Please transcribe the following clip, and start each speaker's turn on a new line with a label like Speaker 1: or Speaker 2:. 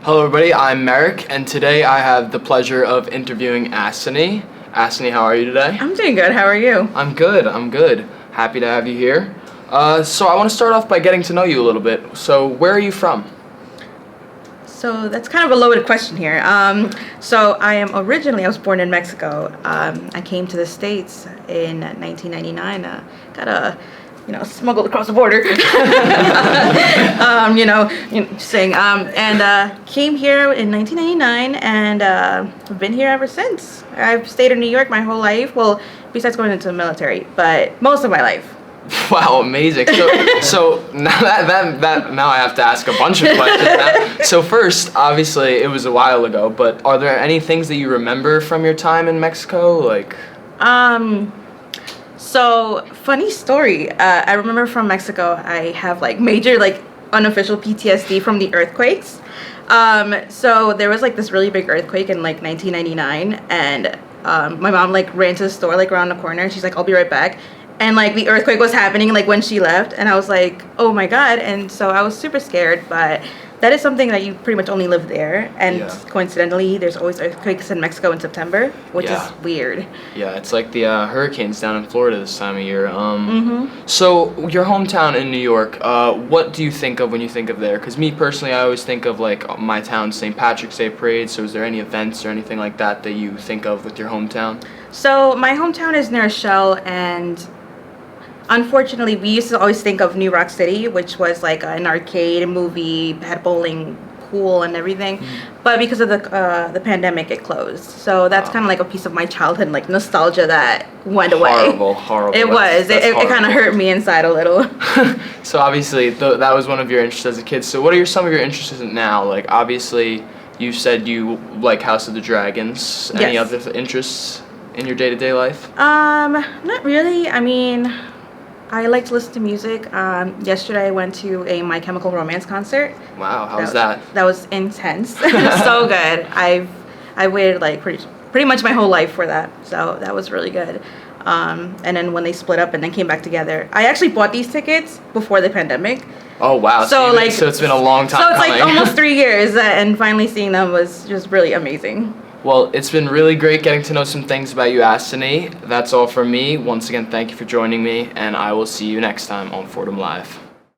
Speaker 1: Hello everybody, I'm Merrick, and today I have the pleasure of interviewing Asani. Asani, how are you today?
Speaker 2: I'm doing good. How are you?
Speaker 1: I'm good. Happy to have you here. So I want to start off by getting to know you a little bit. So where are you from?
Speaker 2: So that's kind of a loaded question here. So I was born in Mexico. I came to the States in 1999. Smuggled across the border. Came here in 1999, and I've been here ever since. I've stayed in New York my whole life. Well, besides going into the military, but most of my life.
Speaker 1: Wow, amazing. So now now I have to ask a bunch of questions. So first, obviously, it was a while ago, but are there any things that you remember from your time in Mexico?
Speaker 2: So funny story. I remember from Mexico, I have major unofficial PTSD from the earthquakes. So there was this really big earthquake in 1999, and my mom ran to the store around the corner, and she's like, "I'll be right back." And the earthquake was happening when she left, and I was like, "Oh my god!" And so I was super scared, but that is something that you pretty much only live there. And coincidentally, there's always earthquakes in Mexico in September, which is weird.
Speaker 1: Yeah, it's like the hurricanes down in Florida this time of year. So your hometown in New York, what do you think of when you think of there? Because me personally, I always think of my town's St. Patrick's Day parade. So is there any events or anything like that that you think of with your hometown?
Speaker 2: So my hometown is near Shell, and unfortunately, we used to always think of New Rock City, which was an arcade, a movie, had bowling, pool, and everything. But because of the pandemic, it closed. So that's kind of a piece of my childhood, nostalgia that went away.
Speaker 1: Horrible.
Speaker 2: It kind of hurt me inside a little.
Speaker 1: So obviously, that was one of your interests as a kid. So what are some of your interests now? Obviously, you said you like House of the Dragons. Any
Speaker 2: Yes.
Speaker 1: other interests in your day-to-day life?
Speaker 2: Not really. I mean, I like to listen to music. Yesterday I went to a My Chemical Romance concert.
Speaker 1: Wow, how was that?
Speaker 2: That was intense. So good. I waited pretty much my whole life for that. So that was really good. And then when they split up and then came back together, I actually bought these tickets before the pandemic.
Speaker 1: Oh wow! So it's been a long time.
Speaker 2: So it's
Speaker 1: coming.
Speaker 2: almost 3 years, and finally seeing them was just really amazing.
Speaker 1: Well, it's been really great getting to know some things about you, Asani. That's all from me. Once again, thank you for joining me, and I will see you next time on Fordham Live.